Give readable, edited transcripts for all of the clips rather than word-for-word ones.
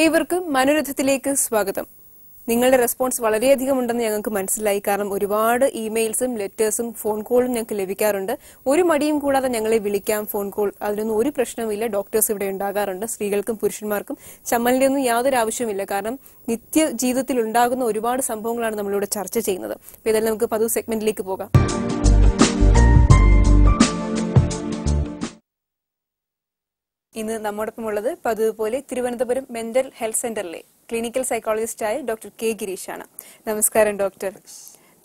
ഏവർക്കും മനോരഥത്തിലേക്ക് സ്വാഗതം. നിങ്ങളുടെ റെസ്പോൺസ് വളരെയധികം ഉണ്ടെന്ന് ഞങ്ങൾക്ക് മനസ്സിലായി. കാരണം ഒരുപാട് ഇമെയിൽസും ലെറ്റേഴ്സും ഫോൺ കോളും ഞങ്ങൾക്ക് ലഭിക്കാറുണ്ട്. ഒരു മടിയും കൂടാതെ ഞങ്ങളെ വിളിക്കാം, ഫോൺ കോൾ, അതിനൊന്നും ഒരു പ്രശ്നവുമില്ല. ഡോക്ടേഴ്സ് ഇവിടെ ഉണ്ടാകാറുണ്ട്. സ്ത്രീകൾക്കും പുരുഷന്മാർക്കും ചമ്മലിന്റെ ഒന്നും യാതൊരു ആവശ്യമില്ല. കാരണം നിത്യ ജീവിതത്തിൽ ഉണ്ടാകുന്ന ഒരുപാട് സംഭവങ്ങളാണ് നമ്മളിവിടെ ചർച്ച ചെയ്യുന്നത്. അപ്പൊ ഇതെല്ലാം നമുക്ക് പതിവ് സെഗ്മെന്റിലേക്ക് പോകാം. ഇന്ന് നമ്മോടൊപ്പം ഉള്ളത് പതിവ് പോലെ തിരുവനന്തപുരം മെന്റൽ ഹെൽത്ത് സെന്ററിലെ ക്ലിനിക്കൽ സൈക്കോളജിസ്റ്റായ ഡോക്ടർ കെ ഗിരീഷാണ്. നമസ്കാരം ഡോക്ടർ.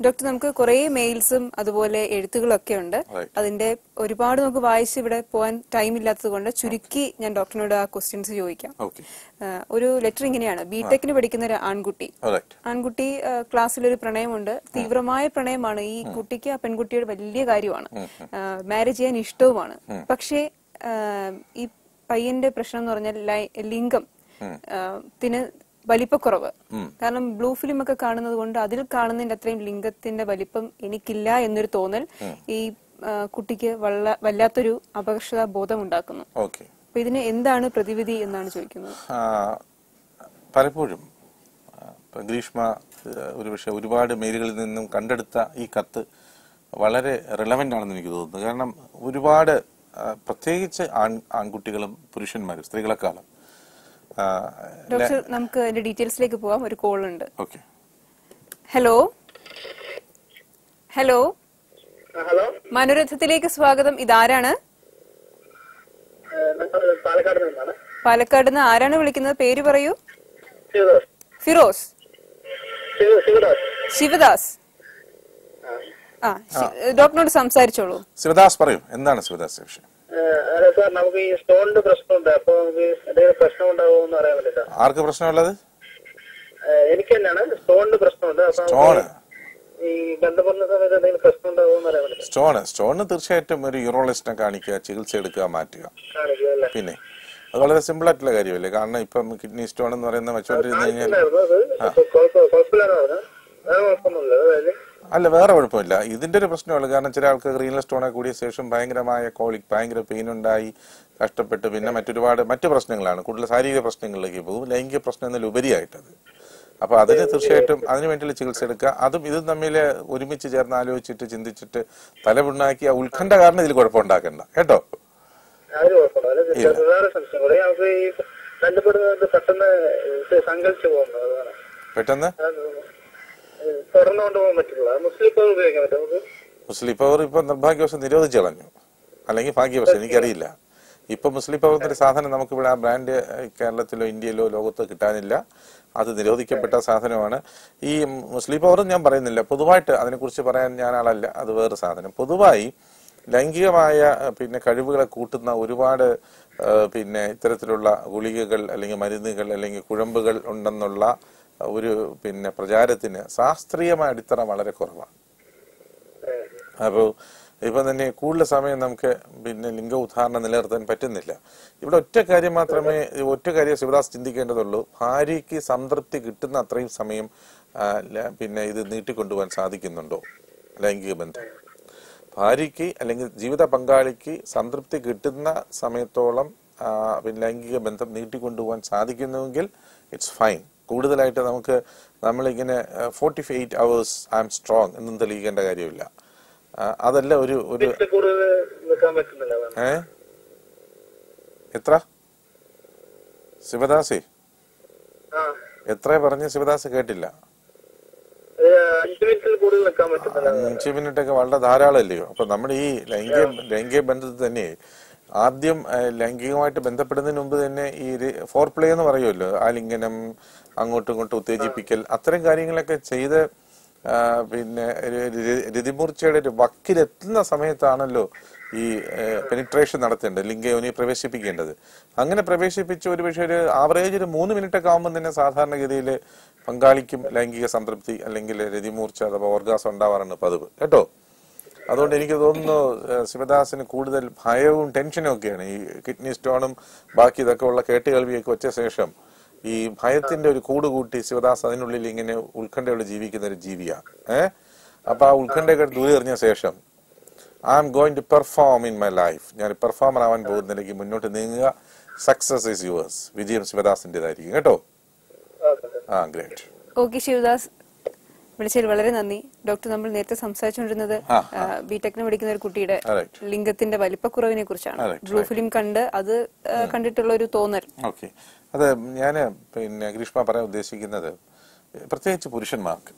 ഡോക്ടർ, നമുക്ക് കുറെ മെയിൽസും അതുപോലെ എഴുത്തുകളൊക്കെ ഉണ്ട്. അതിന്റെ ഒരുപാട് നമുക്ക് വായിച്ച് ഇവിടെ പോകാൻ ടൈം ഇല്ലാത്തത് കൊണ്ട് ചുരുക്കി ഞാൻ ഡോക്ടറിനോട് ആ ക്വസ്റ്റ്യൻസ് ചോദിക്കാം. ഒരു ലെറ്റർ ഇങ്ങനെയാണ്. ബിടെക്കിന് പഠിക്കുന്ന ഒരു ആൺകുട്ടി ക്ലാസ്സിലൊരു പ്രണയമുണ്ട്. തീവ്രമായ പ്രണയമാണ്. ഈ കുട്ടിക്ക് ആ പെൺകുട്ടിയുടെ വലിയ കാര്യമാണ്. മാരേജ് ചെയ്യാൻ ഇഷ്ടവുമാണ്. പക്ഷേ ഈ പയ്യന്റെ പ്രശ്നം എന്ന് പറഞ്ഞാൽ ലിംഗത്തിന് വലിപ്പക്കുറവ്. കാരണം ബ്ലൂ ഫിലിം ഒക്കെ കാണുന്നത് കൊണ്ട് അതിൽ കാണുന്നതിന്റെ അത്രയും ലിംഗത്തിന്റെ വലിപ്പം എനിക്കില്ല എന്നൊരു തോന്നൽ ഈ കുട്ടിക്ക് വല്ലാത്തൊരു അപകർഷതാ ബോധം ഉണ്ടാക്കുന്നു. അപ്പൊ ഇതിന് എന്താണ് പ്രതിവിധി എന്നാണ് ചോദിക്കുന്നത്. പലപ്പോഴും ഗ്രീഷ്മ ഒരുപാട് മെയിലുകളിൽ നിന്നും കണ്ടെടുത്ത ഈ കത്ത് വളരെ റിലവന്റ് ആണെന്ന് എനിക്ക് തോന്നുന്നു. കാരണം ഒരുപാട് പ്രത്യേകിച്ച് ആൺകുട്ടികളും പുരുഷന്മാരും സ്ത്രീകളെക്കാളും. ഡോക്ടർ, നമുക്ക് അതിന്റെ ഡീറ്റെയിൽസിലേക്ക് പോവാം. ഒരു കോൾ ഉണ്ട്. ഹലോ ഹലോ ഹലോ, മനോരഥത്തിലേക്ക് സ്വാഗതം. ഇതാരാണ്? പാലക്കാട് നിന്ന്. ആരാണ് വിളിക്കുന്നത്? പേര് പറയൂ. ഫിറോസ്. ശിവദാസ്. ഡോക്ടറിനോട് സംസാരിച്ചോളൂ. ശിവദാസ് പറയൂ, എന്താണ് ശിവദാസ് വിഷയം? സാർ, നമുക്ക് ഈ സ്റ്റോണിന്റെ പ്രശ്നമുണ്ട്. അപ്പൊ നമുക്ക് എന്തെങ്കിലും പ്രശ്നം ഉണ്ടാവുമെന്ന് അറിയാൻ വേണ്ടി സാർ. ആർക്ക് പ്രശ്നമുള്ളത്? എനിക്ക് തന്നെയാണ് സ്റ്റോണിന്റെ പ്രശ്നമുണ്ട്. ഈ ബന്ധപ്പെടുന്ന സമയത്ത് എന്തെങ്കിലും പ്രശ്നം ഉണ്ടാവുമെന്ന് അറിയാൻ വേണ്ടി. സ്റ്റോണ് തീർച്ചയായിട്ടും ഒരു യൂറോളജിസ്റ്റിനെ കാണിക്കുക, ചികിത്സ എടുക്കുക, മാറ്റുക. പിന്നെ അത് വളരെ സിമ്പിൾ ആയിട്ടുള്ള കാര്യമല്ലേ. കാരണം ഇപ്പം കിഡ്നി സ്റ്റോൺ എന്ന് പറയുന്ന വെച്ചോണ്ടിരുന്നു കഴിഞ്ഞാൽ അല്ല, വേറെ കുഴപ്പമില്ല. ഇതിന്റെ ഒരു പ്രശ്നമുള്ളൂ. കാരണം ചില ആൾക്ക് റീനൽ സ്റ്റോണെ കൂടിയ ശേഷം ഭയങ്കരമായ കോളിക്, ഭയങ്കര പെയിൻ ഉണ്ടായി, കഷ്ടപ്പെട്ട് പിന്നെ മറ്റു പ്രശ്നങ്ങളാണ്. കൂടുതൽ ശാരീരിക പ്രശ്നങ്ങളിലേക്ക് പോകും, ലൈംഗിക പ്രശ്നം എന്നതിലുപരിയായിട്ടത്. അപ്പൊ അതിന് തീർച്ചയായിട്ടും അതിനു വേണ്ടിയുള്ള ചികിത്സ എടുക്കുക. അതും ഇതും തമ്മിൽ ഒരുമിച്ച് ചേർന്ന് ആലോചിച്ചിട്ട് ചിന്തിച്ചിട്ട് തലപുണ്ണാക്കി ആ ഉത്കണ്ഠ കാരണം ഇതിൽ കുഴപ്പമുണ്ടാക്കണ്ട കേട്ടോ. പെട്ടെന്ന് മുസ്ലിം പവർ ഇപ്പൊ നിർഭാഗ്യവശം നിരോധിച്ചു കളഞ്ഞു, അല്ലെങ്കിൽ ഭാഗ്യവശം എനിക്കറിയില്ല. ഇപ്പൊ മുസ്ലിം പവർ എന്നൊരു സാധനം നമുക്കിവിടെ ആ ബ്രാൻഡ് കേരളത്തിലോ ഇന്ത്യയിലോ ലോകത്തോ കിട്ടാനില്ല. അത് നിരോധിക്കപ്പെട്ട സാധനമാണ്. ഈ മുസ്ലിം പവറും ഞാൻ പറയുന്നില്ല, പൊതുവായിട്ട് അതിനെക്കുറിച്ച് പറയാൻ ഞാൻ ആളല്ല, അത് വേറെ സാധനം. പൊതുവായി ലൈംഗികമായ കഴിവുകളെ കൂട്ടുന്ന ഒരുപാട് ഇത്തരത്തിലുള്ള ഗുളികകൾ അല്ലെങ്കിൽ മരുന്നുകൾ അല്ലെങ്കിൽ കുഴമ്പുകൾ ഉണ്ടെന്നുള്ള ഒരു പ്രചാരത്തിന് ശാസ്ത്രീയമായ അടിത്തറ വളരെ കുറവാണ്. അപ്പോൾ ഇപ്പൊ തന്നെ കൂടുതൽ സമയം നമുക്ക് ലിംഗ ഉദാഹരണം നിലനിർത്താൻ പറ്റുന്നില്ല. ഇവിടെ ഒറ്റ കാര്യം ശിവദാസ് ചിന്തിക്കേണ്ടതുള്ളൂ. ഭാര്യയ്ക്ക് സംതൃപ്തി കിട്ടുന്ന അത്രയും സമയം ഇത് നീട്ടിക്കൊണ്ടുപോകാൻ സാധിക്കുന്നുണ്ടോ? ലൈംഗിക ബന്ധം ഭാര്യയ്ക്ക് അല്ലെങ്കിൽ ജീവിത പങ്കാളിക്ക് സംതൃപ്തി കിട്ടുന്ന സമയത്തോളം ലൈംഗിക ബന്ധം നീട്ടിക്കൊണ്ടുപോകാൻ സാധിക്കുന്നുവെങ്കിൽ ഇറ്റ്സ് ഫൈൻ. കൂടുതലായിട്ട് നമ്മളിങ്ങനെ 48 hours ഐ ആം സ്ട്രോങ് എന്നും തെളിയിക്കേണ്ട കാര്യമില്ല. അതല്ല ഒരു എത്ര ശിവദാസേ എത്ര പറഞ്ഞ ശിവദാസ് കേട്ടില്ല. 5 മിനിറ്റൊക്കെ വളരെ ധാരാളമല്ലയോ? അപ്പൊ നമ്മുടെ ഈ ലൈംഗിക ബന്ധത്തിൽ തന്നെ ആദ്യം ലൈംഗികമായിട്ട് ബന്ധപ്പെടുന്നതിന് മുമ്പ് തന്നെ ഈ ഫോർ പ്ലേ എന്ന് പറയുമല്ലോ, ആലിംഗനം, അങ്ങോട്ടും ഇങ്ങോട്ടും ഉത്തേജിപ്പിക്കൽ, അത്തരം കാര്യങ്ങളൊക്കെ ചെയ്ത് രതിമൂർച്ചയുടെ ഒരു വക്കിലെത്തുന്ന സമയത്താണല്ലോ ഈ പെനിട്രേഷൻ നടത്തേണ്ടത്, ലിംഗയോനി പ്രവേശിപ്പിക്കേണ്ടത്. അങ്ങനെ പ്രവേശിപ്പിച്ച് ഒരു ആവറേജ് 3 മിനിറ്റൊക്കെ ആകുമ്പോൾ തന്നെ സാധാരണഗതിയിൽ പങ്കാളിക്കും ലൈംഗിക സംതൃപ്തി അല്ലെങ്കിൽ രതിമൂർച്ച അഥവാ ഓർഗാസം ഉണ്ടാവാറാണ് പതിവ് കേട്ടോ. അതുകൊണ്ട് എനിക്ക് തോന്നുന്നു ശിവദാസിന് കൂടുതൽ ഭയവും ടെൻഷനും ഒക്കെയാണ്. ഈ കിഡ്നി സ്റ്റോണും ബാക്കി ഇതൊക്കെ ഉള്ള കേട്ടുകേൾവിയൊക്കെ വെച്ച ശേഷം ഈ ഭയത്തിന്റെ ഒരു കൂട് കൂട്ടി ശിവദാസ് അതിനുള്ളിൽ ഇങ്ങനെ ഉത്കണ്ഠയോടെ ജീവിക്കുന്ന ഒരു ജീവിയാണ്. അപ്പൊ ആ ഉത്കണ്ഠയൊക്കെ ദൂരെ എറിഞ്ഞ ശേഷം I am going to perform in my life, ഞാൻ പെർഫോമർ ആവാൻ പോകുന്നതിലേക്ക് മുന്നോട്ട് നീങ്ങുക. Success is yours. വിജയം ശിവദാസിന്റേതായിരിക്കും കേട്ടോ. ഗ്രേറ്റ്. ഓക്കെ ശിവദാസ്, വിളിച്ചതിൽ വളരെ നന്ദി. ഡോക്ടർ, നമ്മൾ നേരത്തെ സംസാരിച്ചുകൊണ്ടിരുന്നത് ബിടെക്കിന് പഠിക്കുന്ന ഒരു കുട്ടിയുടെ ലിംഗത്തിന്റെ വലിപ്പക്കുറവിനെ കുറിച്ചാണ്. ബ്ലൂ ഫിലിം കണ്ട് അത് കണ്ടിട്ടുള്ള ഒരു തോന്നൽ. ഓക്കെ, അത് ഞാൻ ഗ്രീഷ്മ പറയാൻ ഉദ്ദേശിക്കുന്നത് പ്രത്യേകിച്ച് പുരുഷന്മാർക്ക്,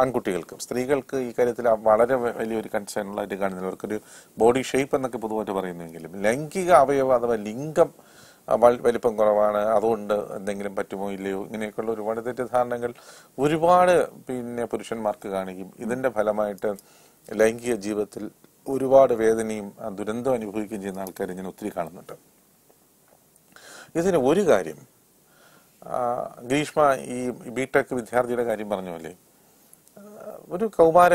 ആൺകുട്ടികൾക്കും സ്ത്രീകൾക്ക് ഈ കാര്യത്തിൽ വളരെ വലിയൊരു കൺസേൺ ഉള്ളതായിട്ട് കാണുന്നില്ല. അവർക്കൊരു ബോഡി ഷേപ്പ് എന്നൊക്കെ പൊതുവായിട്ട് പറയുന്നെങ്കിലും ലൈംഗിക അവയവം അഥവാ ലിംഗം വലിപ്പം കുറവാണ്, അതുകൊണ്ട് എന്തെങ്കിലും പറ്റുമോ ഇല്ലയോ, ഇങ്ങനെയൊക്കെയുള്ള ഒരുപാട് തെറ്റിദ്ധാരണകൾ ഒരുപാട് പുരുഷന്മാർക്ക് കാണിക്കും. ഇതിന്റെ ഫലമായിട്ട് ലൈംഗിക ജീവിതത്തിൽ ഒരുപാട് വേദനയും ദുരന്തം അനുഭവിക്കുകയും ചെയ്യുന്ന ആൾക്കാർ ഞാൻ ഒത്തിരി കാണുന്നുണ്ട്. ഇതിന് ഒരു കാര്യം, ഗ്രീഷ്മ ഈ ബിടെക് വിദ്യാർത്ഥിയുടെ കാര്യം പറഞ്ഞ പോലെ ഒരു കൗമാര,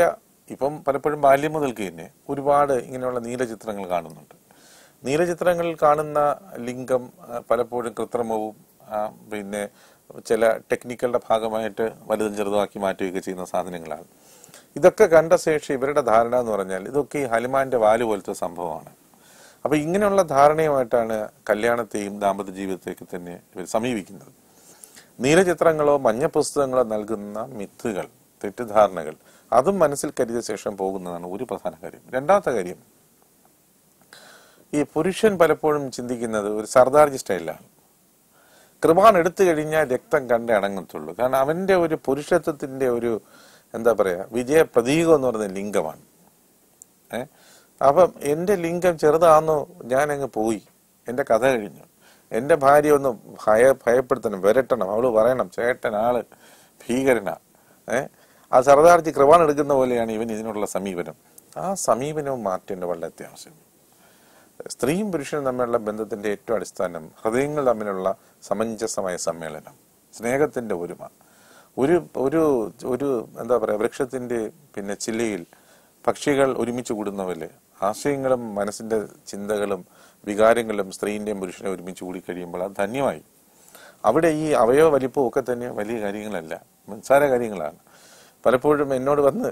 ഇപ്പം പലപ്പോഴും ബാല്യം മുതൽക്ക് തന്നെ ഒരുപാട് ഇങ്ങനെയുള്ള നീലചിത്രങ്ങൾ കാണുന്നുണ്ട്. നീലചിത്രങ്ങളിൽ കാണുന്ന ലിംഗം പലപ്പോഴും കൃത്രിമവും ചില ടെക്നിക്കലുടെ ഭാഗമായിട്ട് വലുതും ചെറുതുമാക്കി മാറ്റുകയൊക്കെ ചെയ്യുന്ന സാധനങ്ങളാണ്. ഇതൊക്കെ കണ്ട ശേഷം ഇവരുടെ ധാരണ എന്ന് പറഞ്ഞാൽ ഇതൊക്കെ ഈ ഹനുമാന്റെ വാല് പോലത്തെ സംഭവമാണ്. അപ്പൊ ഇങ്ങനെയുള്ള ധാരണയുമായിട്ടാണ് കല്യാണത്തെയും ദാമ്പത്യ ജീവിതത്തെയൊക്കെ തന്നെ ഇവർ സമീപിക്കുന്നത്. നീലചിത്രങ്ങളോ മഞ്ഞ പുസ്തകങ്ങളോ നൽകുന്ന മിത്തുകൾ, തെറ്റിദ്ധാരണകൾ, അതും മനസ്സിൽ കരുതിയ ശേഷം പോകുന്നതാണ് ഒരു പ്രധാന കാര്യം. രണ്ടാമത്തെ കാര്യം, ഈ പുരുഷൻ പലപ്പോഴും ചിന്തിക്കുന്നത് ഒരു സർദാർജി സ്റ്റൈലാണ്. കൃപാൺ എടുത്തു കഴിഞ്ഞാൽ രക്തം കണ്ടേ അടങ്ങത്തുള്ളൂ. കാരണം അവന്റെ ഒരു പുരുഷത്വത്തിന്റെ ഒരു എന്താ പറയാ വിജയ പ്രതീകം എന്ന് പറയുന്നത് ലിംഗമാണ്. അപ്പം എന്റെ ലിംഗം ചെറുതാണെന്നോ ഞാൻ അങ്ങ് പോയി, എന്റെ കഥ കഴിഞ്ഞു. എന്റെ ഭാര്യ ഒന്ന് ഭയപ്പെടുത്തണം, വിരട്ടണം, അവള് പറയണം ചേട്ടൻ ആള് ഭീകരനാ. ആ സർദാർജി കൃപാൺ എടുക്കുന്ന പോലെയാണ് ഇവൻ ഇതിനുള്ള സമീപനം. ആ സമീപനവും മാറ്റേണ്ട വളരെ അത്യാവശ്യം. സ്ത്രീയും പുരുഷനും തമ്മിലുള്ള ബന്ധത്തിന്റെ ഏറ്റവും അടിസ്ഥാനം ഹൃദയങ്ങൾ തമ്മിലുള്ള സമഞ്ജസമായ സമ്മേളനം, സ്നേഹത്തിന്റെ ഒരുമ. ഒരു ഒരു ഒരു എന്താ പറയാ വൃക്ഷത്തിന്റെ ചില്ലയിൽ പക്ഷികൾ ഒരുമിച്ച് കൂടുന്ന പോലെ ആശയങ്ങളും മനസ്സിന്റെ ചിന്തകളും വികാരങ്ങളും സ്ത്രീന്റെയും പുരുഷനെ ഒരുമിച്ച് കൂടിക്കഴിയുമ്പോൾ അത് ധന്യമായി. അവിടെ ഈ അവയവ വലിപ്പവും ഒക്കെ തന്നെ വലിയ കാര്യങ്ങളല്ല, നിസ്സാര കാര്യങ്ങളാണ്. പലപ്പോഴും എന്നോട് വന്ന്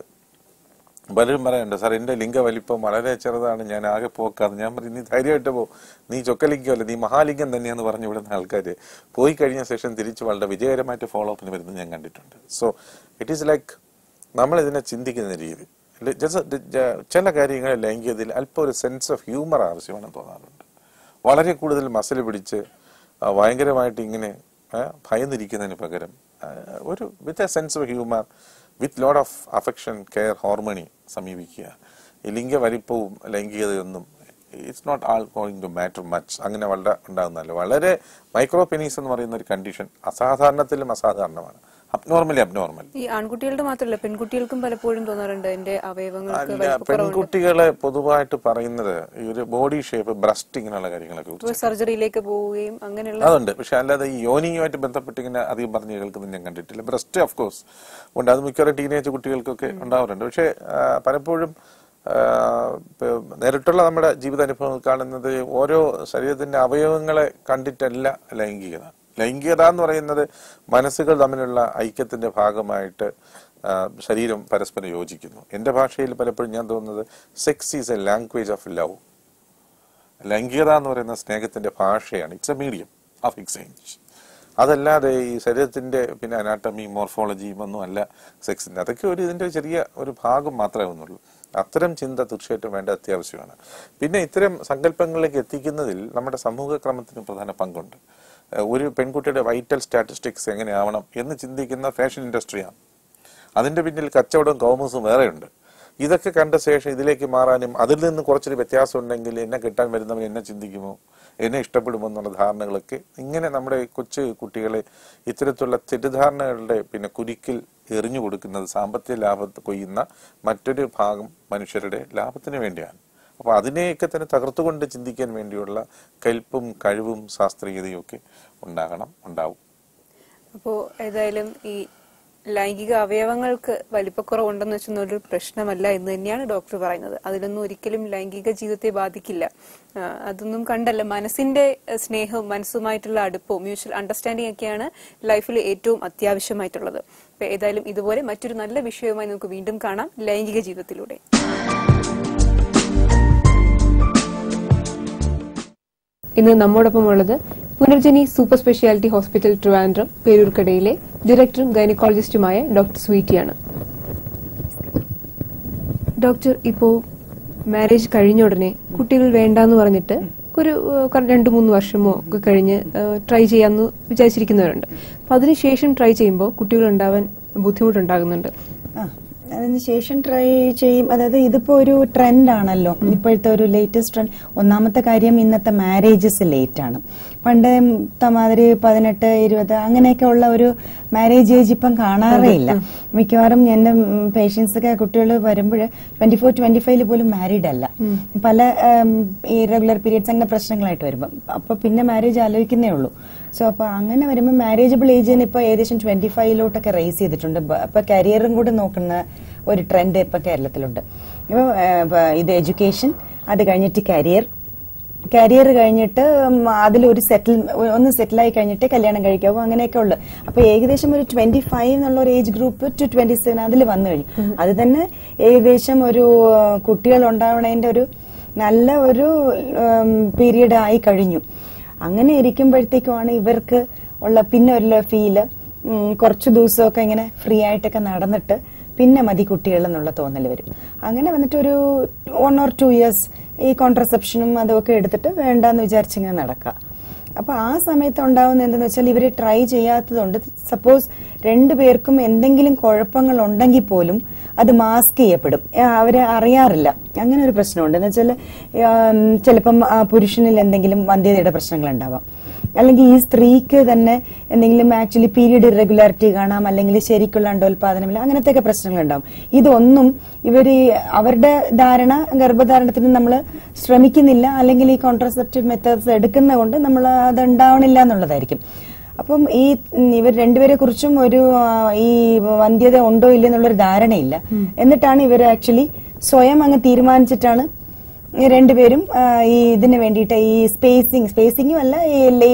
പലരും പറയാനുണ്ട്, സാർ എന്റെ ലിംഗ വലിപ്പം വളരെ ചെറുതാണ്, ഞാൻ ആകെ പോക്കാതെ. ഞാൻ പറയും, നീ ധൈര്യമായിട്ട് പോ, നീ ചൊക്കലിംഗമല്ല, നീ മഹാലിംഗം തന്നെയാന്ന് പറഞ്ഞു വിടുന്ന ആൾക്കാർ പോയി കഴിഞ്ഞ ശേഷം തിരിച്ച് വളരെ വിജയകരമായിട്ട് ഫോളോ അപ്പിന് വരുന്നത് ഞാൻ കണ്ടിട്ടുണ്ട്. സോ ഇറ്റ് ഈസ് ലൈക്ക് നമ്മൾ ഇതിനെ ചിന്തിക്കുന്ന രീതി. ചില കാര്യങ്ങൾ ലൈംഗികതയിൽ അല്പം ഒരു സെൻസ് ഓഫ് ഹ്യൂമർ ആവശ്യമാണെന്ന് തോന്നാറുണ്ട്. വളരെ കൂടുതൽ മസിൽ പിടിച്ച് ഭയങ്കരമായിട്ട് ഇങ്ങനെ ഭയന്നിരിക്കുന്നതിന് പകരം ഒരു with a sense of humour, with load of affection, care, harmony സമീപിക്കുക. ഈ ലിംഗ വലിപ്പവും ലൈംഗികതയൊന്നും it's not all going to matter much. അങ്ങനെ വളരെ ഉണ്ടാകുന്നതല്ല. വളരെ മൈക്രോ പെനീസ് എന്ന് പറയുന്ന ഒരു കണ്ടീഷൻ അസാധാരണത്തിലും അസാധാരണമാണ്, അബ്നോർമലി അബ്നോർമൽ. ഈ ആൺകുട്ടികളുടെ മാത്രമല്ല പെൺകുട്ടികൾക്കും പലപ്പോഴും തോന്നാറുണ്ട് എന്റെ അവയവങ്ങൾക്ക്. പെൺകുട്ടികളെ പൊതുവായിട്ട് പറയുന്നത് ഈ ഒരു ബോഡി ഷേപ്പ്, ബ്രസ്റ്റ്, ഇങ്ങനെയുള്ള കാര്യങ്ങളൊക്കെ സർജറിയിലേക്ക് പോവുകയും അങ്ങനെയുള്ള അതുണ്ട്. പക്ഷെ അല്ലാതെ ഈ യോനിയുമായിട്ട് ബന്ധപ്പെട്ട് ഇങ്ങനെ അധികം പറഞ്ഞു കേൾക്കുന്നത് ഞാൻ കണ്ടിട്ടില്ല. ബ്രസ്റ്റ് ഓഫ് കോഴ്സ് ഉണ്ട്, അത് മിക്കവാറും ടീനേജ് കുട്ടികൾക്കൊക്കെ ഉണ്ടാവാറുണ്ട്. പക്ഷെ പലപ്പോഴും നേരിട്ടുള്ള നമ്മുടെ ജീവിതാനുഭവങ്ങൾ കാണുന്നത് ഓരോ ശരീരത്തിന്റെ അവയവങ്ങളെ കണ്ടിട്ടല്ല ലൈംഗികത. ലൈംഗികത എന്ന് പറയുന്നത് മനസ്സുകൾ തമ്മിലുള്ള ഐക്യത്തിന്റെ ഭാഗമായിട്ട് ശരീരം പരസ്പരം യോജിക്കുന്നു. എന്റെ ഭാഷയിൽ പലപ്പോഴും ഞാൻ തോന്നുന്നത് sex is A language of love. ലൈംഗികത എന്ന് പറയുന്ന സ്നേഹത്തിന്റെ ഭാഷയാണ്. It's A medium of exchange. അതല്ലാതെ ഈ ശരീരത്തിന്റെ അനാട്ടമി, മോർഫോളജിയും ഒന്നും അല്ല സെക്സിന്റെ. അതൊക്കെ ഇതിന്റെ ചെറിയ ഒരു ഭാഗം മാത്രമേ ഒന്നുള്ളൂ. അത്തരം ചിന്ത തീർച്ചയായിട്ടും വേണ്ട അത്യാവശ്യമാണ്. പിന്നെ ഇത്തരം സങ്കല്പങ്ങളിലേക്ക് എത്തിക്കുന്നതിൽ നമ്മുടെ സമൂഹ ക്രമത്തിന് പ്രധാന പങ്കുണ്ട്. ഒരു പെൺകുട്ടിയുടെ വൈറ്റൽ സ്റ്റാറ്റിസ്റ്റിക്സ് എങ്ങനെയാവണം എന്ന് ചിന്തിക്കുന്ന ഫാഷൻ ഇൻഡസ്ട്രിയാണ്. അതിന്റെ പിന്നിൽ കച്ചവടവും കൗമൂസും വേറെയുണ്ട്. ഇതൊക്കെ കണ്ട ശേഷം ഇതിലേക്ക് മാറാനും അതിൽ നിന്ന് കുറച്ചൊരു വ്യത്യാസം ഉണ്ടെങ്കിൽ എന്നെ കിട്ടാൻ വരുന്നവൻ എന്നെ ചിന്തിക്കുമോ, എന്നെ ഇഷ്ടപ്പെടുമോ എന്നുള്ള ധാരണകളൊക്കെ ഇങ്ങനെ നമ്മുടെ കൊച്ചു കുട്ടികളെ ഇത്തരത്തിലുള്ള തെറ്റിദ്ധാരണകളുടെ കുരുക്കിൽ എറിഞ്ഞു കൊടുക്കുന്നത് സാമ്പത്തിക ലാഭത്തെ കൊയ്യുന്ന മറ്റൊരു ഭാഗം മനുഷ്യരുടെ ലാഭത്തിന് വേണ്ടിയാണ്. അപ്പൊ അതിനെയൊക്കെ തന്നെ തകർത്തുകൊണ്ട് ചിന്തിക്കാൻ വേണ്ടിയുള്ള കൽപ്പും കഴിവും ശാസ്ത്രീയതയും ഒക്കെ ഉണ്ടാവും. അപ്പോ ഏതായാലും ഈ ലൈംഗിക അവയവങ്ങൾക്ക് വലിപ്പക്കുറവുണ്ടെന്ന് വെച്ചൊരു പ്രശ്നമല്ല എന്ന് തന്നെയാണ് ഡോക്ടർ പറയുന്നത്. അതിലൊന്നും ഒരിക്കലും ലൈംഗിക ജീവിതത്തെ ബാധിക്കില്ല. അതൊന്നും കണ്ടല്ല, മനസ്സിന്റെ സ്നേഹവും മനസ്സുമായിട്ടുള്ള അടുപ്പവും മ്യൂച്വൽ അണ്ടർസ്റ്റാൻഡിംഗ് ഒക്കെയാണ് ലൈഫിൽ ഏറ്റവും അത്യാവശ്യമായിട്ടുള്ളത്. ഏതായാലും ഇതുപോലെ മറ്റൊരു നല്ല വിഷയവുമായി നമുക്ക് വീണ്ടും കാണാം ലൈംഗിക ജീവിതത്തിലൂടെ. ഇന്ന് നമ്മോടൊപ്പം ഉള്ളത് Punarjani super speciality hospital Trivandrum പേരൂർക്കടയിലെ ഡയറക്ടറും ഗൈനക്കോളജിസ്റ്റുമായ ഡോക്ടർ സ്വീറ്റിയാണ്. ഡോക്ടർ, ഇപ്പോ മാരേജ് കഴിഞ്ഞ ഉടനെ കുട്ടികൾ വേണ്ടാന്ന് പറഞ്ഞിട്ട് ഒരു 2-3 വർഷമോ ഒക്കെ കഴിഞ്ഞ് ട്രൈ ചെയ്യാമെന്ന് വിചാരിച്ചിരിക്കുന്നവരുണ്ട്. അപ്പൊ അതിനുശേഷം ട്രൈ ചെയ്യുമ്പോൾ കുട്ടികൾ ഉണ്ടാവാൻ ബുദ്ധിമുട്ടുണ്ടാകുന്നുണ്ട്. അതിനുശേഷം ട്രൈ ചെയ്യും. അതായത് ഇതിപ്പോ ഒരു ട്രെൻഡ് ആണല്ലോ, ഇപ്പോഴത്തെ ഒരു ലേറ്റസ്റ്റ് ട്രെൻഡ്. ഒന്നാമത്തെ കാര്യം, ഇന്നത്തെ മാരേജസ് ലേറ്റ് ആണ്. പണ്ട് മാതിരി 18-20 അങ്ങനെയൊക്കെ ഉള്ള ഒരു മാരേജ് ഏജ് ഇപ്പം കാണാറേ ഇല്ല. മിക്കവാറും എന്റെ പേഷ്യൻസ് ഒക്കെ കുട്ടികൾ വരുമ്പോൾ 24-25 പോലും മാരീഡ് അല്ല. പല ഇറഗുലർ പീരിയഡ്സ് അങ്ങനെ പ്രശ്നങ്ങളായിട്ട് വരുമ്പോൾ അപ്പൊ പിന്നെ മാരേജ് ആലോചിക്കുന്നേ ഉള്ളൂ. സോ അപ്പൊ അങ്ങനെ വരുമ്പോൾ മാരേജബിൾ ഏജിന് ഇപ്പൊ ഏകദേശം 25 റേസ് ചെയ്തിട്ടുണ്ട്. അപ്പൊ കരിയറും കൂടെ നോക്കുന്ന ഒരു ട്രെൻഡ് ഇപ്പൊ കേരളത്തിലുണ്ട്. ഇപ്പൊ ഇത് എഡ്യൂക്കേഷൻ, അത് കഴിഞ്ഞിട്ട് കരിയർ കഴിഞ്ഞിട്ട് അതിലൊരു ഒന്ന് സെറ്റിലായി കഴിഞ്ഞിട്ട് കല്യാണം കഴിക്കാവൂ, അങ്ങനെയൊക്കെ ഉള്ളു. അപ്പൊ ഏകദേശം ഒരു 25 എന്നുള്ള ഒരു ഏജ് ഗ്രൂപ്പ് ടു 27 അതിൽ വന്നു കഴിഞ്ഞു. അത് തന്നെ ഏകദേശം ഒരു കുട്ടികൾ ഉണ്ടാവണതിന്റെ ഒരു നല്ല ഒരു പീരീഡ് ആയി കഴിഞ്ഞു. അങ്ങനെ ഇരിക്കുമ്പോഴത്തേക്കുമാണ് ഇവർക്ക് ഉള്ള പിന്നെ ഒരു ഫീല്, കുറച്ചു ദിവസമൊക്കെ ഇങ്ങനെ ഫ്രീ ആയിട്ടൊക്കെ നടന്നിട്ട് പിന്നെ മതി കുട്ടികൾ എന്നുള്ള തോന്നൽ വരും. അങ്ങനെ വന്നിട്ട് ഒരു 1 or 2 years ഈ കോൺട്രസെപ്ഷനും അതൊക്കെ എടുത്തിട്ട് വേണ്ടാന്ന് വിചാരിച്ചിങ്ങനെ നടക്കാം. അപ്പൊ ആ സമയത്ത് ഉണ്ടാവുന്ന എന്തെന്ന് വെച്ചാൽ ഇവര് ട്രൈ ചെയ്യാത്തതുകൊണ്ട്, സപ്പോസ് രണ്ടുപേർക്കും എന്തെങ്കിലും കുഴപ്പങ്ങൾ ഉണ്ടെങ്കിൽ പോലും അത് മാസ്ക് ചെയ്യപ്പെടും, അവര് അറിയാറില്ല. അങ്ങനെ ഒരു പ്രശ്നമുണ്ട്. എന്ന് വെച്ചാൽ ചിലപ്പം പുരുഷനിൽ എന്തെങ്കിലും വന്ധ്യതയുടെ പ്രശ്നങ്ങൾ ഉണ്ടാവാം, അല്ലെങ്കിൽ ഈ സ്ത്രീക്ക് തന്നെ എന്തെങ്കിലും ആക്ച്വലി പീരീഡ് ഇറഗുലാരിറ്റി കാണാം, അല്ലെങ്കിൽ ശരിക്കുള്ള അണ്ടോൽപാദനമില്ല, അങ്ങനത്തെ പ്രശ്നങ്ങൾ ഉണ്ടാവും. ഇതൊന്നും ഇവര് അവരുടെ ഗർഭധാരണത്തിന് നമ്മൾ ശ്രമിക്കുന്നില്ല, അല്ലെങ്കിൽ ഈ കോൺട്രസെപ്റ്റീവ് മെത്തേഡ്സ് എടുക്കുന്ന കൊണ്ട് നമ്മൾ അത് ഉണ്ടാവണില്ല എന്നുള്ളതായിരിക്കും. അപ്പം ഇവർ രണ്ടുപേരെ കുറിച്ചും ഒരു ഈ വന്ധ്യത ഉണ്ടോ ഇല്ല എന്നുള്ളൊരു ധാരണയില്ല. എന്നിട്ടാണ് ഇവർ ആക്ച്വലി സ്വയം അങ്ങ് തീരുമാനിച്ചിട്ടാണ് രണ്ടുപേരും ഈ ഇതിന് വേണ്ടിയിട്ട് ഈ സ്പേസിങ്ങും അല്ല, ഈ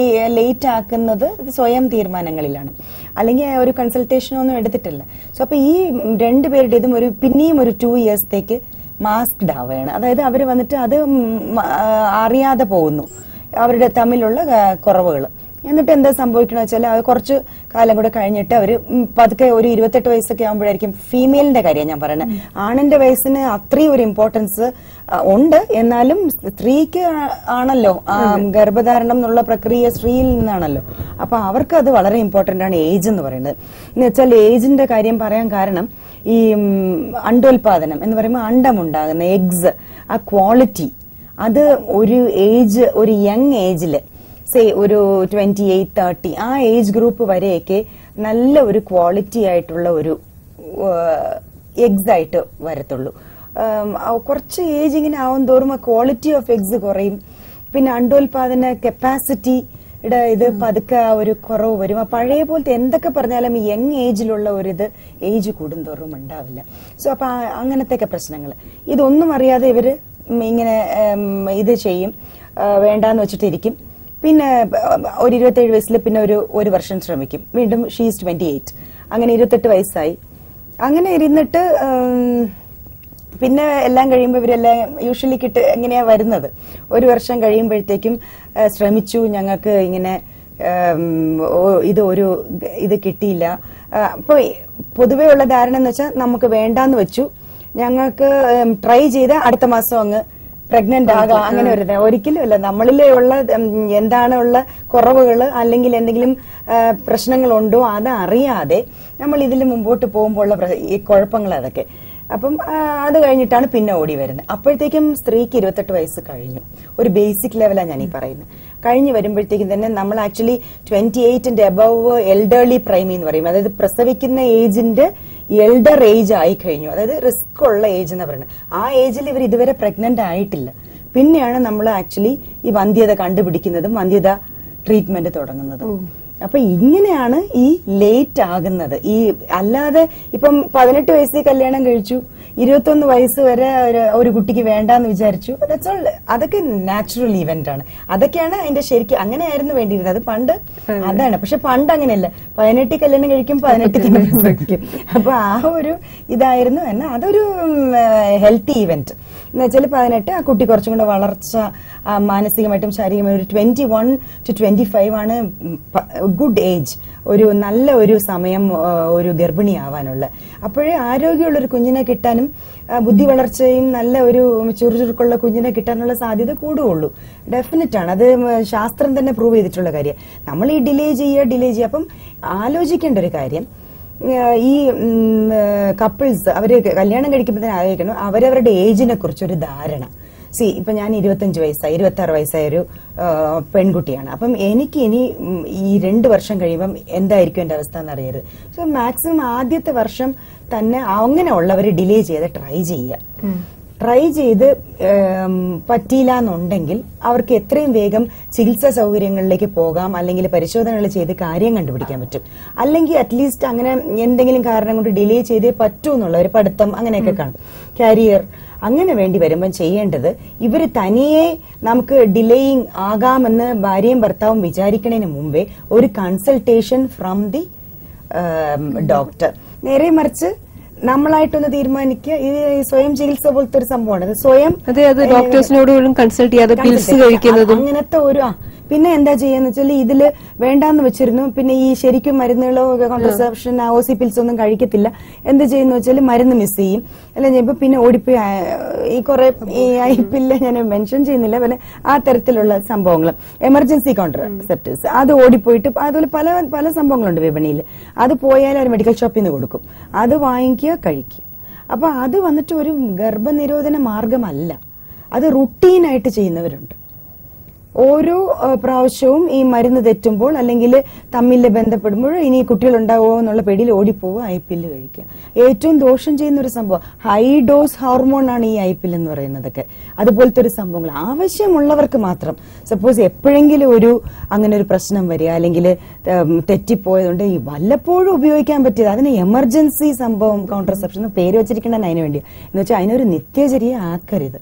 ലേറ്റ് ആക്കുന്നത് സ്വയം തീരുമാനങ്ങളിലാണ്, അല്ലെങ്കിൽ ഒരു കൺസൾട്ടേഷനൊന്നും എടുത്തിട്ടില്ല. സോ അപ്പൊ ഈ രണ്ടുപേരുടേതും പിന്നെയും ഒരു 2 years മാസ്ക്ഡ് ആവുകയാണ്. അതായത് അവര് വന്നിട്ട് അത് അറിയാതെ പോകുന്നു, അവരുടെ തമ്മിലുള്ള കുറവുകൾ. എന്നിട്ട് എന്താ സംഭവിക്കണമെന്ന് വെച്ചാൽ അത് കുറച്ച് കാലം കൂടെ കഴിഞ്ഞിട്ട് അവര് പതുക്കെ ഒരു 28 വയസ്സൊക്കെ ആകുമ്പോഴായിരിക്കും, ഫീമെയിലിന്റെ കാര്യം ഞാൻ പറയുന്നത്. ആണിന്റെ വയസ്സിന് അത്രയും ഒരു ഇമ്പോർട്ടൻസ് ഉണ്ട്, എന്നാലും സ്ത്രീക്ക് ആണല്ലോ ഗർഭധാരണം എന്നുള്ള പ്രക്രിയ സ്ത്രീയിൽ നിന്നാണല്ലോ. അപ്പൊ അവർക്ക് അത് വളരെ ഇമ്പോർട്ടന്റ് ആണ് ഏജ് എന്ന് പറയുന്നത്. എന്ന് വെച്ചാൽ ഏജിന്റെ കാര്യം പറയാൻ കാരണം, ഈ അണ്ടോൽപാദനം എന്ന് പറയുമ്പോൾ അണ്ടമുണ്ടാകുന്ന എഗ്സ്, ആ ക്വാളിറ്റി, അത് ഒരു യങ് ഏജില് ഒരു 28-30 ആ ഏജ് ഗ്രൂപ്പ് വരെയൊക്കെ നല്ല ഒരു ക്വാളിറ്റി ആയിട്ടുള്ള ഒരു എഗ്സ് ആയിട്ട് വരത്തുള്ളൂ. കുറച്ച് ഏജ് ഇങ്ങനെ ആവും തോറും ക്വാളിറ്റി ഓഫ് എഗ്സ് കുറയും. പിന്നെ അണ്ടോൽപാദന കപ്പാസിറ്റിയുടെ ഇത് പതുക്കെ ഒരു കുറവ് വരും. പഴയ പോലത്തെ എന്തൊക്കെ പറഞ്ഞാലും യങ് ഏജിലുള്ള ഒരിത് ഏജ് കൂടുന്തോറും ഉണ്ടാവില്ല. സോ അപ്പൊ അങ്ങനത്തെ പ്രശ്നങ്ങൾ ഇതൊന്നും അറിയാതെ ഇവര് ഇങ്ങനെ ഇത് ചെയ്യും, വേണ്ടാന്ന് വെച്ചിട്ടിരിക്കും. പിന്നെ ഒരു 27 വയസ്സിൽ പിന്നെ ഒരു വർഷം ശ്രമിക്കും, വീണ്ടും ഷീസ് 28, അങ്ങനെ 28 വയസ്സായി. അങ്ങനെ ഇരുന്നിട്ട് പിന്നെ എല്ലാം കഴിയുമ്പോൾ ഇവരെല്ലാം യൂഷ്വലി എങ്ങനെയാ വരുന്നത്, ഒരു വർഷം കഴിയുമ്പോഴത്തേക്കും ശ്രമിച്ചു, ഞങ്ങൾക്ക് ഇങ്ങനെ ഇത് കിട്ടിയില്ല. അപ്പൊ പൊതുവേ ഉള്ള ധാരണ എന്ന് വെച്ചാൽ നമുക്ക് വേണ്ടാന്ന് വെച്ചു, ഞങ്ങൾക്ക് ട്രൈ ചെയ്ത് അടുത്ത മാസം അങ്ങ് പ്രഗ്നന്റ് ആകാം, അങ്ങനെ ഒരു ഒരിക്കലും അല്ല. നമ്മളിലുള്ള എന്താണുള്ള കുറവുകൾ അല്ലെങ്കിൽ എന്തെങ്കിലും പ്രശ്നങ്ങളുണ്ടോ അത് അറിയാതെ നമ്മൾ ഇതിൽ മുമ്പോട്ട് പോകുമ്പോൾ ഉള്ള ഈ കുഴപ്പങ്ങൾ അതൊക്കെ. അപ്പം അത് കഴിഞ്ഞിട്ടാണ് പിന്നെ ഓടി വരുന്നത്. അപ്പോഴത്തേക്കും സ്ത്രീക്ക് 28 വയസ്സ് കഴിഞ്ഞു. ഒരു ബേസിക് ലെവലാണ് ഞാൻ ഈ പറയുന്നത്. കഴിഞ്ഞ് വരുമ്പോഴത്തേക്കും തന്നെ നമ്മൾ ആക്ച്വലി 28 അബവ് എൽഡർലി പ്രൈമി എന്ന് പറയും. അതായത് പ്രസവിക്കുന്ന ഏജിന്റെ എൽഡർ ഏജ് ആയി കഴിഞ്ഞു, അതായത് റിസ്ക് ഉള്ള ഏജ് എന്ന് പറയുന്നത്. ആ ഏജിൽ ഇവർ ഇതുവരെ പ്രഗ്നന്റ് ആയിട്ടില്ല. പിന്നെയാണ് നമ്മൾ ആക്ച്വലി ഈ വന്ധ്യത കണ്ടുപിടിക്കുന്നതും വന്ധ്യത ട്രീറ്റ്മെന്റ് തുടങ്ങുന്നതും. അപ്പൊ ഇങ്ങനെയാണ് ഈ ലേറ്റ് ആകുന്നത്. ഈ അല്ലാതെ ഇപ്പം 18 വയസ്സിൽ കല്യാണം കഴിച്ചു, 21 വയസ്സ് വരെ ഒരു കുട്ടിക്ക് വേണ്ടാന്ന് വിചാരിച്ചു, അതൊക്കെ നാച്ചുറൽ ഇവന്റ് ആണ്. അതൊക്കെയാണ് അതിന്റെ ശരിക്കും അങ്ങനെയായിരുന്നു വേണ്ടിയിരുന്നത് പണ്ട്. അതാണ്. പക്ഷെ പണ്ട് അങ്ങനെയല്ല, 18 കല്യാണം കഴിക്കും, 18 കഴിക്കും. അപ്പൊ ആ ഒരു ഇതായിരുന്നു. എന്നാൽ അതൊരു ഹെൽത്തി ഇവന്റ്. എന്ന് വെച്ചാൽ 18 ആ കുട്ടി കുറച്ചും കൂടെ വളർച്ച മാനസികമായിട്ടും ശാരീരികമായിട്ടും ഒരു 21 to 25 ആണ് ഗുഡ് ഏജ്, ഒരു നല്ല ഒരു സമയം ഒരു ഗർഭിണിയാവാനുള്ള. അപ്പോഴേ ആരോഗ്യമുള്ള ഒരു കുഞ്ഞിനെ കിട്ടാനും ബുദ്ധി വളർച്ചയും നല്ല ഒരു ചുറുചുറുക്കുള്ള കുഞ്ഞിനെ കിട്ടാനുള്ള സാധ്യത കൂടുകയുള്ളൂ. ഡെഫിനറ്റ് ആണ്, അത് ശാസ്ത്രം തന്നെ പ്രൂവ് ചെയ്തിട്ടുള്ള കാര്യം. നമ്മൾ ഈ ഡിലേ ചെയ്യുക. അപ്പം ആലോചിക്കേണ്ട ഒരു കാര്യം, ഈ കപ്പിൾസ് അവര് കല്യാണം കഴിക്കുമ്പോൾ തന്നെ ആലോചിക്കണം അവരവരുടെ ഏജിനെ കുറിച്ചൊരു ധാരണ. ഇപ്പൊ ഞാൻ 25 വയസ്സായി 26 വയസ്സായ ഒരു പെൺകുട്ടിയാണ്. അപ്പം എനിക്ക് ഇനി ഈ 2 വർഷം കഴിയുമ്പം എന്തായിരിക്കും എന്റെ അവസ്ഥ എന്നറിയരുത്. സോ മാക്സിമം ആദ്യത്തെ വർഷം തന്നെ അങ്ങനെ ഉള്ളവര് ഡിലേ ചെയ്ത് ട്രൈ ചെയ്ത് പറ്റിയില്ല എന്നുണ്ടെങ്കിൽ അവർക്ക് എത്രയും വേഗം ചികിത്സാ സൗകര്യങ്ങളിലേക്ക് പോകാം, അല്ലെങ്കിൽ പരിശോധനകൾ ചെയ്ത് കാര്യം കണ്ടുപിടിക്കാൻ പറ്റും. അല്ലെങ്കിൽ അറ്റ്ലീസ്റ്റ് അങ്ങനെ എന്തെങ്കിലും കാരണം കൊണ്ട് ഡിലേ ചെയ്തേ പറ്റൂ എന്നുള്ള ഒരു പഠിത്തം അങ്ങനെയൊക്കെ കാണും. കാരിയർ അങ്ങനെ വേണ്ടി വരുമ്പോൾ ചെയ്യേണ്ടത്, ഇവര് തനിയെ നമുക്ക് ഡിലേയിങ് ആകാമെന്ന് ഭാര്യയും ഭർത്താവും വിചാരിക്കുന്നതിന് മുമ്പേ ഒരു കൺസൾട്ടേഷൻ ഫ്രം ദി ഡോക്ടർ. നേരെ മറിച്ച് നമ്മളായിട്ടൊന്ന് തീരുമാനിക്കുക. ഇത് സ്വയം ചികിത്സ പോലത്തെ ഒരു സംഭവമാണ്. സ്വയം ഡോക്ടേഴ്സിനോട് കൺസൾട്ട് ചെയ്യാതെ പിൽസ് കഴിക്കുന്നതും അങ്ങനത്തെ ഒരു പിന്നെ എന്താ ചെയ്യാന്ന് വെച്ചാൽ ഇതില് വേണ്ടാന്ന് വെച്ചിരുന്നു. പിന്നെ ഈ ശരിക്കും മരുന്നുകളോ കോൺട്രസെപ്ഷൻ OC പിൽസ് ഒന്നും കഴിക്കത്തില്ല. എന്ത് ചെയ്യുന്ന വെച്ചാൽ മരുന്ന് മിസ് ചെയ്യും. അല്ല പിന്നെ ഓടിപ്പോയി ഈ കുറെ ഈ ഐപ്പില്ല ഞാൻ മെൻഷൻ ചെയ്യുന്നില്ല, പിന്നെ ആ തരത്തിലുള്ള സംഭവങ്ങൾ എമർജൻസി കോൺട്രസെപ്റ്റീവ്സ് അത് ഓടിപ്പോയിട്ട് അതുപോലെ പല പല സംഭവങ്ങളുണ്ട് വിപണിയിൽ. അത് പോയാൽ ഒരു മെഡിക്കൽ ഷോപ്പിൽ നിന്ന് കൊടുക്കും, അത് വാങ്ങിക്കുക കഴിക്കുക. അപ്പൊ അത് വന്നിട്ട് ഒരു ഗർഭനിരോധന മാർഗമല്ല, അത് റുട്ടീനായിട്ട് ചെയ്യുന്നവരുണ്ട്. ഓരോ പ്രാവശ്യവും ഈ മരുന്ന് തെറ്റുമ്പോൾ അല്ലെങ്കിൽ തമ്മിൽ ബന്ധപ്പെടുമ്പോൾ ഇനി കുട്ടികളുണ്ടാവുമോ എന്നുള്ള പേടിയിൽ ഓടിപ്പോവുക, ഐപ്പില്ല് കഴിക്കുക. ഏറ്റവും ദോഷം ചെയ്യുന്ന ഒരു സംഭവം ഹൈ ഡോസ് ഹോർമോൺ ആണ് ഈ ഐപ്പിൽ എന്ന് പറയുന്നതൊക്കെ. അതുപോലത്തെ ഒരു സംഭവങ്ങൾ ആവശ്യമുള്ളവർക്ക് മാത്രം. സപ്പോസ് എപ്പോഴെങ്കിലും അങ്ങനെ ഒരു പ്രശ്നം വരിക അല്ലെങ്കിൽ തെറ്റിപ്പോയതുകൊണ്ട് ഈ വല്ലപ്പോഴും ഉപയോഗിക്കാൻ പറ്റിയത്, അതിന് എമർജൻസി സംഭവം കോൺട്രസെപ്ഷൻ പേര് വെച്ചിരിക്കണം അതിനു വേണ്ടി. എന്ന് വെച്ചാൽ അതിനൊരു നിത്യചര്യ ആക്കരുത്.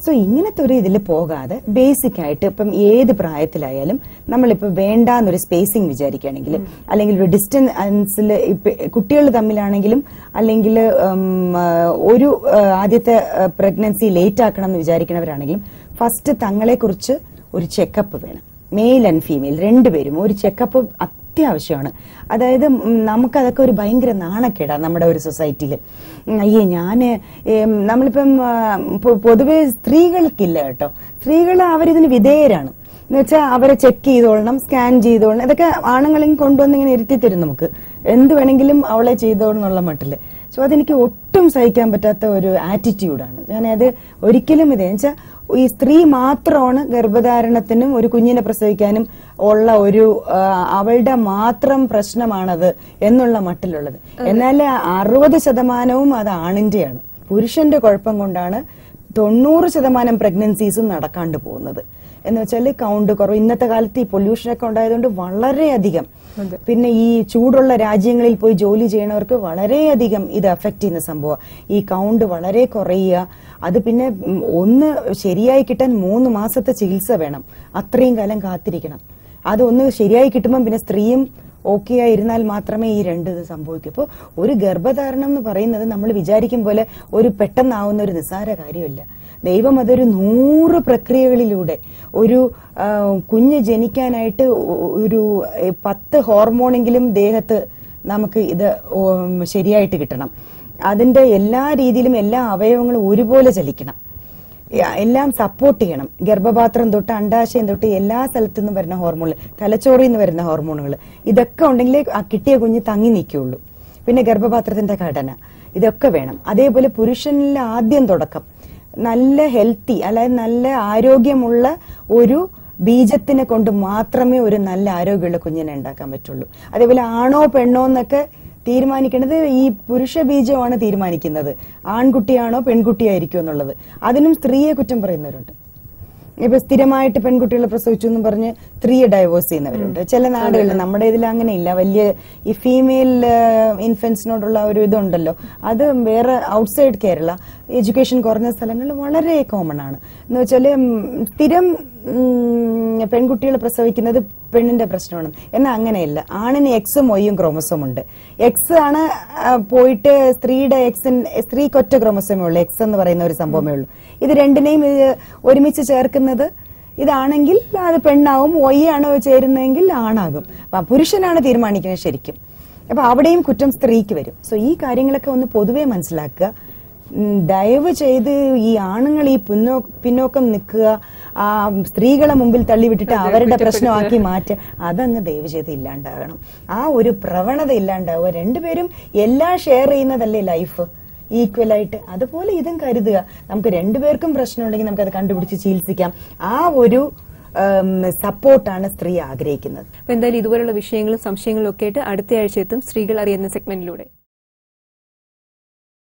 സോ ഇങ്ങനത്തെ ഒരു ഇതിൽ പോകാതെ ബേസിക് ആയിട്ട് ഇപ്പം ഏത് പ്രായത്തിലായാലും നമ്മളിപ്പോ വേണ്ടാന്നൊരു സ്പേസിങ് വിചാരിക്കുകയാണെങ്കിൽ, അല്ലെങ്കിൽ ഒരു ഡിസ്റ്റൻസിൽ കുട്ടികൾ തമ്മിലാണെങ്കിലും, അല്ലെങ്കിൽ ഒരു ആദ്യത്തെ പ്രഗ്നൻസി ലേറ്റ് ആക്കണം എന്ന് വിചാരിക്കുന്നവരാണെങ്കിലും ഫസ്റ്റ് തങ്ങളെ കുറിച്ച് ഒരു ചെക്കപ്പ് വേണം. മെയിൽ ആൻഡ് ഫീമെയിൽ രണ്ടുപേരും ഒരു ചെക്കപ്പ് അത്യാവശ്യമാണ്. അതായത് നമുക്കതൊക്കെ ഒരു ഭയങ്കര നാണക്കേടാണ് നമ്മുടെ ഒരു സൊസൈറ്റിയിൽ. നമ്മളിപ്പം പൊതുവെ സ്ത്രീകൾക്കില്ല കേട്ടോ, സ്ത്രീകൾ അവരിതിന് വിധേയരാണ്. എന്ന് വെച്ചാൽ അവരെ ചെക്ക് ചെയ്തോളണം, സ്കാൻ ചെയ്തോളണം. ഇതൊക്കെ ആണുങ്ങളെയും കൊണ്ടുവന്ന് ഇങ്ങനെ ഇരുത്തി തരും, നമുക്ക് എന്ത് വേണമെങ്കിലും അവളെ ചെയ്തോളന്നുള്ള മട്ടില്. സോ അതെനിക്ക് ഒട്ടും സഹിക്കാൻ പറ്റാത്ത ഒരു ആറ്റിറ്റ്യൂഡാണ്. ഞാനത് ഒരിക്കലും വെച്ചാൽ ഈ സ്ത്രീ മാത്രമാണ് ഗർഭധാരണത്തിനും ഒരു കുഞ്ഞിനെ പ്രസവിക്കാനും ഉള്ള ഒരു അവളുടെ മാത്രം പ്രശ്നമാണത് എന്നുള്ള മട്ടിലുള്ളത്. എന്നാൽ 60% അത് ആണിന്റെയാണ്. പുരുഷന്റെ കുഴപ്പം കൊണ്ടാണ് 90% പ്രഗ്നൻസീസും നടക്കാണ്ട് പോകുന്നത്. എന്ന് വെച്ചാൽ കൗണ്ട് കുറവ്. ഇന്നത്തെ കാലത്ത് ഈ പൊല്യൂഷനൊക്കെ ഉണ്ടായതുകൊണ്ട് വളരെയധികം, പിന്നെ ഈ ചൂടുള്ള രാജ്യങ്ങളിൽ പോയി ജോലി ചെയ്യണവർക്ക് വളരെയധികം ഇത് അഫക്ട് ചെയ്യുന്ന സംഭവം. ഈ കൗണ്ട് വളരെ കുറയുക, അത് പിന്നെ ഒന്ന് ശരിയായി കിട്ടാൻ 3 മാസത്തെ ചികിത്സ വേണം. അത്രയും കാലം കാത്തിരിക്കണം. അതൊന്ന് ശരിയായി കിട്ടുമ്പോൾ പിന്നെ സ്ത്രീയും ഓക്കെ ആയിരുന്നാൽ മാത്രമേ ഈ ഇത് സംഭവിക്കൂ. അപ്പോൾ ഒരു ഗർഭധാരണം എന്ന് പറയുന്നത് നമ്മൾ വിചാരിക്കും പോലെ ഒരു പെട്ടെന്നാവുന്ന ഒരു നിസ്സാര കാര്യമല്ല. ദൈവം അതൊരു 100 പ്രക്രിയകളിലൂടെ ഒരു കുഞ്ഞ് ജനിക്കാനായിട്ട് ഒരു 10 ഹോർമോണെങ്കിലും ദേഹത്ത് നമുക്ക് ഇത് ശരിയായിട്ട് കിട്ടണം. അതിന്റെ എല്ലാ രീതിയിലും എല്ലാ അവയവങ്ങളും ഒരുപോലെ ചലിക്കണം, എല്ലാം സപ്പോർട്ട് ചെയ്യണം. ഗർഭപാത്രം തൊട്ട് അണ്ഡാശയം തൊട്ട് എല്ലാ സ്ഥലത്തു നിന്നും വരുന്ന ഹോർമോണുകൾ, തലച്ചോറിൽ നിന്ന് വരുന്ന ഹോർമോണുകൾ, ഇതൊക്കെ ഉണ്ടെങ്കിലേ ആ കിട്ടിയ കുഞ്ഞ് തങ്ങി നിൽക്കുള്ളൂ. പിന്നെ ഗർഭപാത്രത്തിന്റെ ഘടന ഇതൊക്കെ വേണം. അതേപോലെ പുരുഷനിൽ ആദ്യം തുടക്കം നല്ല ഹെൽത്തി, അതായത് നല്ല ആരോഗ്യമുള്ള ഒരു ബീജത്തിനെ കൊണ്ട് മാത്രമേ ഒരു നല്ല ആരോഗ്യമുള്ള കുഞ്ഞിനെ ഉണ്ടാക്കാൻ പറ്റുള്ളൂ. അതേപോലെ ആണോ പെണ്ണോ എന്നൊക്കെ തീരുമാനിക്കേണ്ടത് ഈ പുരുഷ ബീജമാണ് തീരുമാനിക്കുന്നത്, ആൺകുട്ടിയാണോ പെൺകുട്ടിയായിരിക്കും എന്നുള്ളത്. അതിനും സ്ത്രീയെ കുറ്റം പറയുന്നവരുണ്ട്. ഇപ്പൊ സ്ഥിരമായിട്ട് പെൺകുട്ടികളെ പ്രസവിച്ചു എന്ന് പറഞ്ഞ് സ്ത്രീയെ ഡൈവോഴ്സ് ചെയ്യുന്നവരുണ്ട് ചില നാടുകളിൽ. നമ്മുടെ ഇതിൽ അങ്ങനെ ഇല്ല. വലിയ ഈ ഫീമെയിൽ ഇൻഫന്റ്സിനോടുള്ള ഒരു ഇതുണ്ടല്ലോ, അത് വേറെ ഔട്ട്സൈഡ് കേരള എഡ്യൂക്കേഷൻ കുറഞ്ഞ സ്ഥലങ്ങളിൽ വളരെ കോമൺ ആണ്. എന്ന് വെച്ചാല് സ്ഥിരം പെൺകുട്ടികൾ പ്രസവിക്കുന്നത് പെണ്ണിന്റെ പ്രശ്നമാണ്. എന്നാൽ അങ്ങനെയല്ല. ആണിന് എക്സും വൈയും ക്രോമസോം ഉണ്ട്. എക്സ് ആണ് പോയിട്ട് സ്ത്രീയുടെ സ്ത്രീക്ക് ഒറ്റ ക്രോമസോമേ ഉള്ളൂ, എക്സ് എന്ന് പറയുന്ന ഒരു സംഭവമേ ഉള്ളൂ. ഇത് രണ്ടിനെയും ഒരുമിച്ച് ചേർക്കുന്നത് ഇതാണെങ്കിൽ അത് പെണ്ണാവും, വൈ ആണ് ചേരുന്നതെങ്കിൽ ആണാകും. പുരുഷനാണ് തീരുമാനിക്കുന്നത് ശരിക്കും. അപ്പൊ അവിടെയും കുറ്റം സ്ത്രീക്ക് വരും. സോ ഈ കാര്യങ്ങളൊക്കെ ഒന്ന് പൊതുവെ മനസ്സിലാക്കുക. ദയവ് ചെയ്ത് ഈ ആണുങ്ങൾ ഈ പിന്നോക്കം നിൽക്കുക, ആ സ്ത്രീകളെ മുമ്പിൽ തള്ളിവിട്ടിട്ട് അവരുടെ പ്രശ്നമാക്കി മാറ്റുക, അതങ്ങ് ദയവ് ചെയ്ത് ഇല്ലാണ്ടാകണം. ആ ഒരു പ്രവണത ഇല്ലാണ്ടാവുക. രണ്ടുപേരും എല്ലാം ഷെയർ ചെയ്യുന്നതല്ലേ ലൈഫ് ഈക്വലായിട്ട്. അതുപോലെ ഇതും കരുതുക. നമുക്ക് രണ്ടുപേർക്കും പ്രശ്നമുണ്ടെങ്കിൽ നമുക്കത് കണ്ടുപിടിച്ച് ചികിത്സിക്കാം. ആ ഒരു സപ്പോർട്ടാണ് സ്ത്രീ ആഗ്രഹിക്കുന്നത്. എന്തായാലും ഇതുപോലുള്ള വിഷയങ്ങളും സംശയങ്ങളും ഒക്കെ ആയിട്ട് അടുത്ത ആഴ്ച എത്തും സ്ത്രീകൾ അറിയുന്ന സെഗ്മെന്റിലൂടെ.